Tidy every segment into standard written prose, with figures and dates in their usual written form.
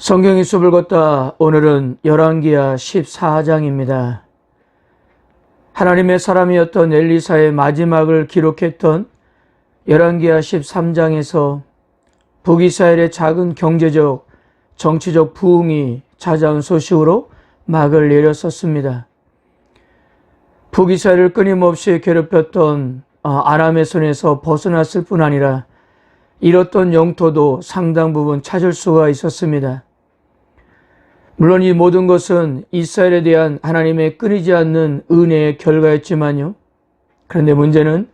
성경의 숲을 걷다 오늘은 열왕기하 14장입니다. 하나님의 사람이었던 엘리사의 마지막을 기록했던 열왕기하 13장에서 북이스라엘의 작은 경제적, 정치적 부흥이 찾아온 소식으로 막을 내렸었습니다. 북이스라엘을 끊임없이 괴롭혔던 아람의 손에서 벗어났을 뿐 아니라 잃었던 영토도 상당 부분 찾을 수가 있었습니다. 물론 이 모든 것은 이스라엘에 대한 하나님의 끊이지 않는 은혜의 결과였지만요. 그런데 문제는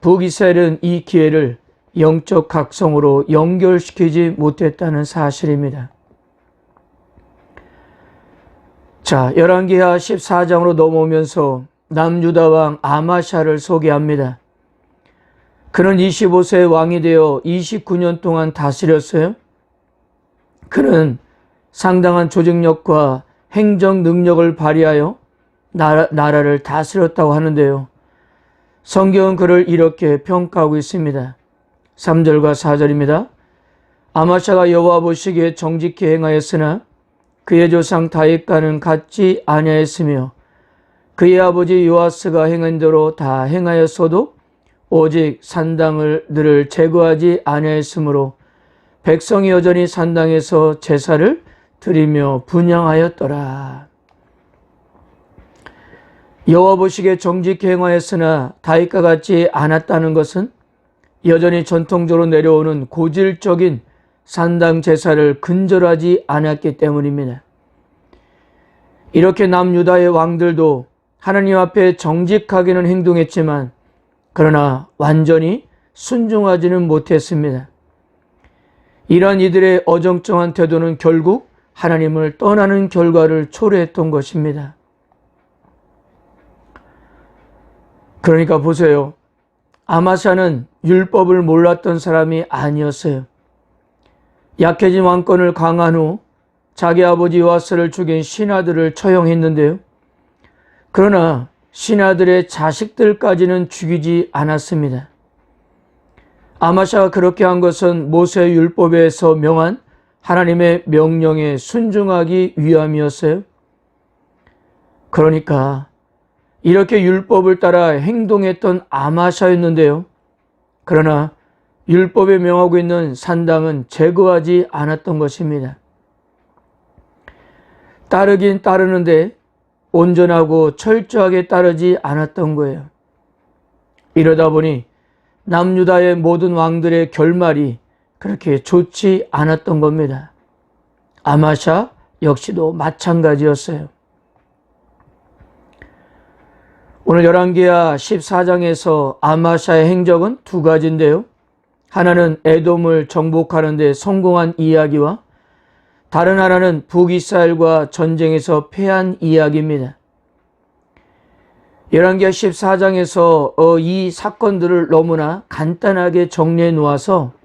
북이스라엘은 이 기회를 영적 각성으로 연결시키지 못했다는 사실입니다. 자, 열왕기하 14장으로 넘어오면서 남유다 왕 아마샤를 소개합니다. 그는 25세의 왕이 되어 29년 동안 다스렸어요. 그는 상당한 조직력과 행정 능력을 발휘하여 나라를 다스렸다고 하는데요. 성경은 그를 이렇게 평가하고 있습니다. 3절과 4절입니다. 아마샤가 여호와 보시기에 정직히 행하였으나 그의 조상 다윗과는 같지 아니하였으며 그의 아버지 요아스가 행한 대로 다 행하였어도 오직 산당들을 제거하지 아니하였으므로 백성이 여전히 산당에서 제사를 드리며 분향하였더라. 여호와 보시기에 정직히 행하였으나 다윗과 같지 않았다는 것은 여전히 전통적으로 내려오는 고질적인 산당 제사를 근절하지 않았기 때문입니다. 이렇게 남유다의 왕들도 하나님 앞에 정직하게는 행동했지만 그러나 완전히 순종하지는 못했습니다. 이러한 이들의 어정쩡한 태도는 결국 하나님을 떠나는 결과를 초래했던 것입니다. 그러니까 보세요. 아마샤는 율법을 몰랐던 사람이 아니었어요. 약해진 왕권을 강한 후 자기 아버지 요아스를 죽인 신하들을 처형했는데요. 그러나 신하들의 자식들까지는 죽이지 않았습니다. 아마샤가 그렇게 한 것은 모세 율법에서 명한 하나님의 명령에 순종하기 위함이었어요. 그러니까 이렇게 율법을 따라 행동했던 아마샤였는데요. 그러나 율법에 명하고 있는 산당은 제거하지 않았던 것입니다. 따르긴 따르는데 온전하고 철저하게 따르지 않았던 거예요. 이러다 보니 남유다의 모든 왕들의 결말이 그렇게 좋지 않았던 겁니다. 아마샤 역시도 마찬가지였어요. 오늘 열왕기하 14장에서 아마샤의 행적은 두 가지인데요. 하나는 에돔을 정복하는 데 성공한 이야기와 다른 하나는 북이스라엘과 전쟁에서 패한 이야기입니다. 열왕기하 14장에서 이 사건들을 너무나 간단하게 정리해 놓아서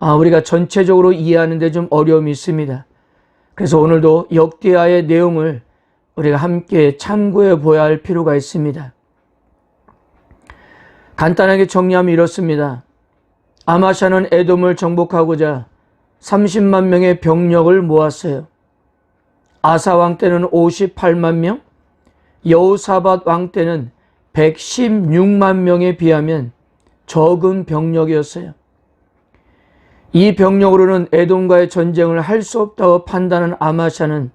우리가 전체적으로 이해하는 데 좀 어려움이 있습니다. 그래서 오늘도 역대하의 내용을 우리가 함께 참고해 보아야 할 필요가 있습니다. 간단하게 정리하면 이렇습니다. 아마샤는 에돔을 정복하고자 30만 명의 병력을 모았어요. 아사 왕 때는 58만 명, 여호사밧 왕 때는 116만 명에 비하면 적은 병력이었어요. 이 병력으로는 에돔과의 전쟁을 할 수 없다고 판단한 아마샤는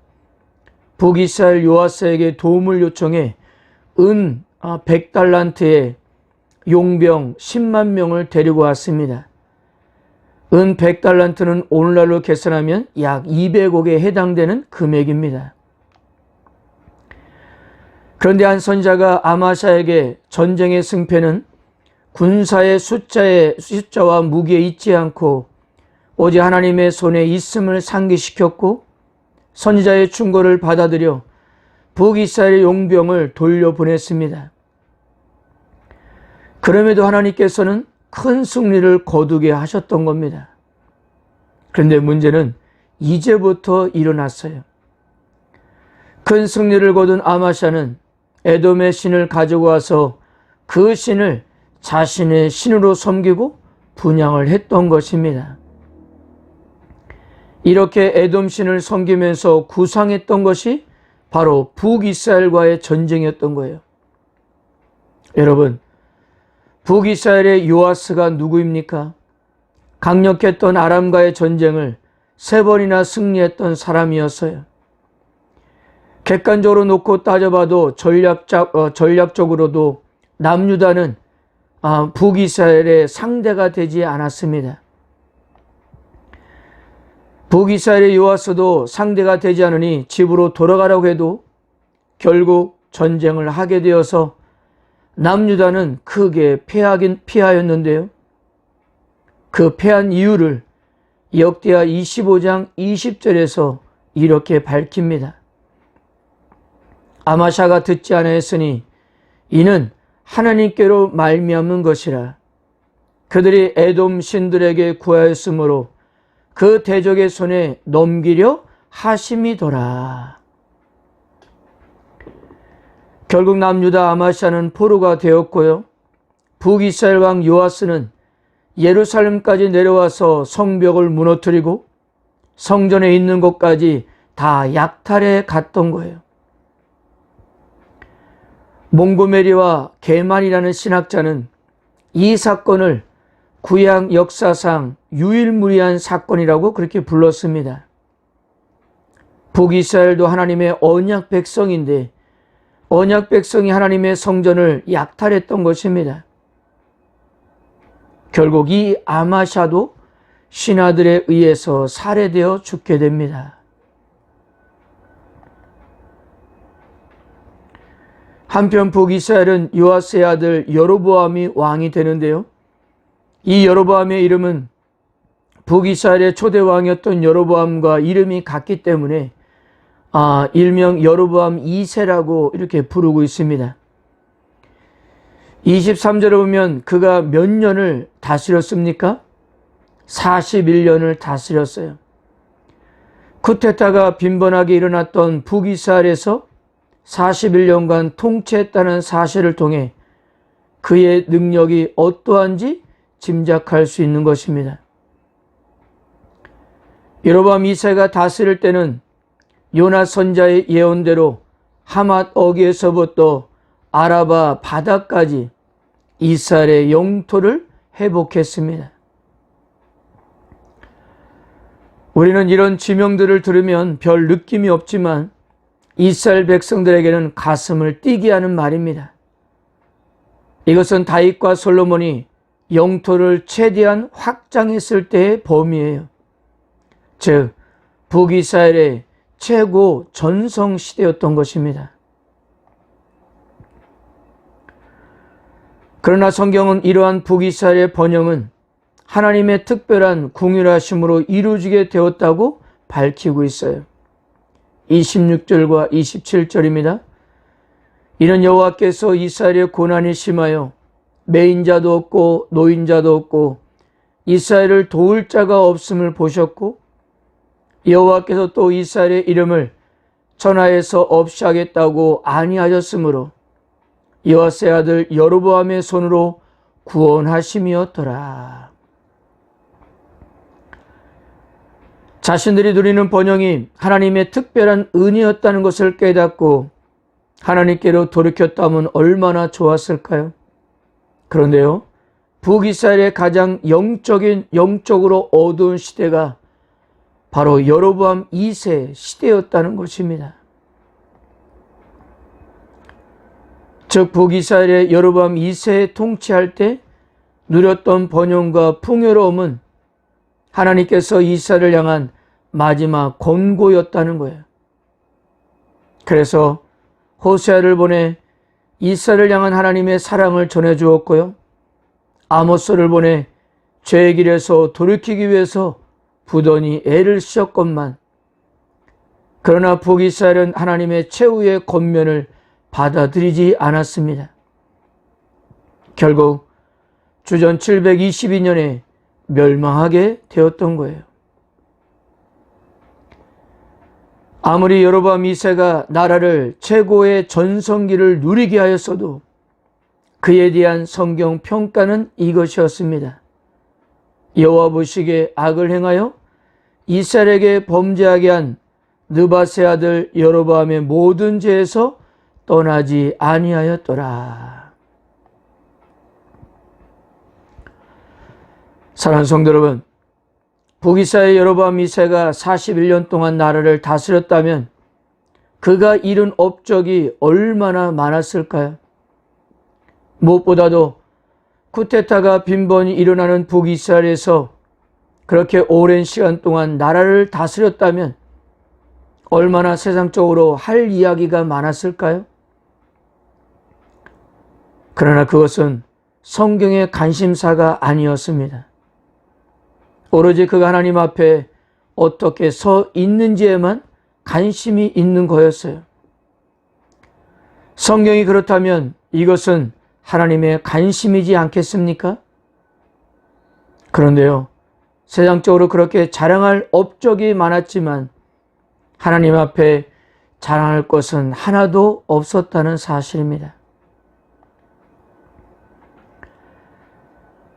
북이스라엘 요아스에게 도움을 요청해 은 100달란트의 용병 10만 명을 데리고 왔습니다. 은 100달란트는 오늘날로 계산하면 약 200억에 해당되는 금액입니다. 그런데 한 선지자가 아마샤에게 전쟁의 승패는 군사의 숫자와 무기에 있지 않고 오직 하나님의 손에 있음을 상기시켰고 선지자의 충고를 받아들여 북이스라엘의 용병을 돌려보냈습니다. 그럼에도 하나님께서는 큰 승리를 거두게 하셨던 겁니다. 그런데 문제는 이제부터 일어났어요. 큰 승리를 거둔 아마샤는 에돔의 신을 가지고 와서 그 신을 자신의 신으로 섬기고 분향을 했던 것입니다. 이렇게 에돔신을 섬기면서 구상했던 것이 바로 북이스라엘과의 전쟁이었던 거예요. 여러분, 북이스라엘의 요아스가 누구입니까? 강력했던 아람과의 전쟁을 3번이나 승리했던 사람이었어요. 객관적으로 놓고 따져봐도 전략적으로도 남유다는 북이스라엘의 상대가 되지 않았습니다. 북이스라엘의 요아스도 상대가 되지 않으니 집으로 돌아가라고 해도 결국 전쟁을 하게 되어서 남유다는 크게 피하였는데요. 그 패한 이유를 역대하 25장 20절에서 이렇게 밝힙니다. 아마샤가 듣지 아니하였으니 이는 하나님께로 말미암는 것이라. 그들이 에돔 신들에게 구하였으므로 그 대적의 손에 넘기려 하심이더라. 결국 남유다 아마샤는 포로가 되었고요. 북이스라엘 왕 요아스는 예루살렘까지 내려와서 성벽을 무너뜨리고 성전에 있는 곳까지 다 약탈해 갔던 거예요. 몽고메리와 게만이라는 신학자는 이 사건을 구약 역사상 유일무이한 사건이라고 그렇게 불렀습니다. 북이스라엘도 하나님의 언약 백성인데 언약 백성이 하나님의 성전을 약탈했던 것입니다. 결국 이 아마샤도 신하들에 의해서 살해되어 죽게 됩니다. 한편 북이스라엘은 요아스의 아들 여로보암이 왕이 되는데요. 이 여로보암의 이름은 북이스라엘의 초대 왕이었던 여로보암과 이름이 같기 때문에 일명 여로보암 2세라고 이렇게 부르고 있습니다. 23절에 보면 그가 몇 년을 다스렸습니까? 41년을 다스렸어요. 쿠데타가 빈번하게 일어났던 북이스라엘에서 41년간 통치했다는 사실을 통해 그의 능력이 어떠한지 짐작할 수 있는 것입니다. 여로보암 2세가 다스릴 때는 요나 선자의 예언대로 하맛 어귀에서부터 아라바 바다까지 이스라엘의 영토를 회복했습니다. 우리는 이런 지명들을 들으면 별 느낌이 없지만 이스라엘 백성들에게는 가슴을 뛰게 하는 말입니다. 이것은 다윗과 솔로몬이 영토를 최대한 확장했을 때의 범위예요. 즉 북이스라엘의 최고 전성 시대였던 것입니다. 그러나 성경은 이러한 북이스라엘의 번영은 하나님의 특별한 궁휼하심으로 이루어지게 되었다고 밝히고 있어요. 26절과 27절입니다. 이는 여호와께서 이스라엘의 고난이 심하여 매인자도 없고 노인자도 없고 이스라엘을 도울 자가 없음을 보셨고 여호와께서 또 이스라엘의 이름을 천하에서 없이 하겠다고 아니하셨으므로 요아스의 아들 여로보암의 손으로 구원하심이었더라. 자신들이 누리는 번영이 하나님의 특별한 은혜였다는 것을 깨닫고 하나님께로 돌이켰다면 얼마나 좋았을까요? 그런데요, 북이스라엘의 가장 영적으로 어두운 시대가 바로 여로보암 2세 시대였다는 것입니다. 즉 북이스라엘의 여로보암 2세에 통치할 때 누렸던 번영과 풍요로움은 하나님께서 이스라엘을 향한 마지막 권고였다는 거예요. 그래서 호세아를 보내 이스라엘을 향한 하나님의 사랑을 전해주었고요. 아모스를 보내 죄의 길에서 돌이키기 위해서 부단히 애를 쓰셨건만 그러나 북이스라엘은 하나님의 최후의 권면을 받아들이지 않았습니다. 결국 주전 722년에 멸망하게 되었던 거예요. 아무리 여로보암 2세가 나라를 최고의 전성기를 누리게 하였어도 그에 대한 성경 평가는 이것이었습니다. 여호와 보시기에 악을 행하여 이스라엘에게 범죄하게 한 느밧의 아들 여로보암의 모든 죄에서 떠나지 아니하였더라. 사랑하는 성도 여러분, 북이스라엘 여로보암 2세가 41년 동안 나라를 다스렸다면 그가 이룬 업적이 얼마나 많았을까요? 무엇보다도 쿠데타가 빈번히 일어나는 북이스라엘에서 그렇게 오랜 시간 동안 나라를 다스렸다면 얼마나 세상적으로 할 이야기가 많았을까요? 그러나 그것은 성경의 관심사가 아니었습니다. 오로지 그가 하나님 앞에 어떻게 서 있는지에만 관심이 있는 거였어요. 성경이 그렇다면 이것은 하나님의 관심이지 않겠습니까? 그런데요, 세상적으로 그렇게 자랑할 업적이 많았지만 하나님 앞에 자랑할 것은 하나도 없었다는 사실입니다.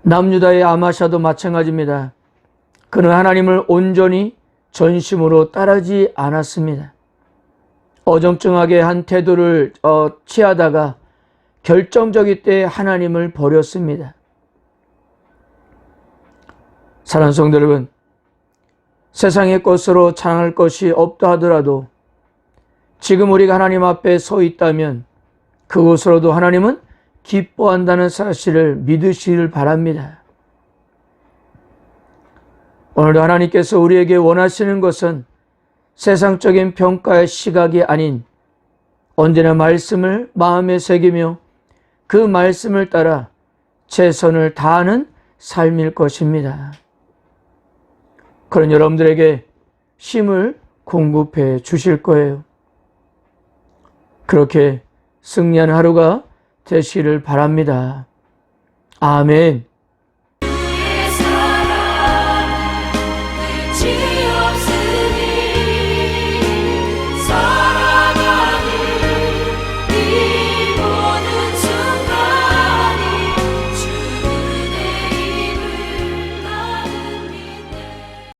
남유다의 아마샤도 마찬가지입니다. 그는 하나님을 온전히 전심으로 따르지 않았습니다. 어정쩡하게 한 태도를 취하다가 결정적일 때 하나님을 버렸습니다. 사랑하는 성도 여러분, 세상의 것으로 자랑할 것이 없다 하더라도 지금 우리가 하나님 앞에 서 있다면 그것으로도 하나님은 기뻐한다는 사실을 믿으시길 바랍니다. 오늘도 하나님께서 우리에게 원하시는 것은 세상적인 평가의 시각이 아닌 언제나 말씀을 마음에 새기며 그 말씀을 따라 최선을 다하는 삶일 것입니다. 그런 여러분들에게 힘을 공급해 주실 거예요. 그렇게 승리하는 하루가 되시기를 바랍니다. 아멘.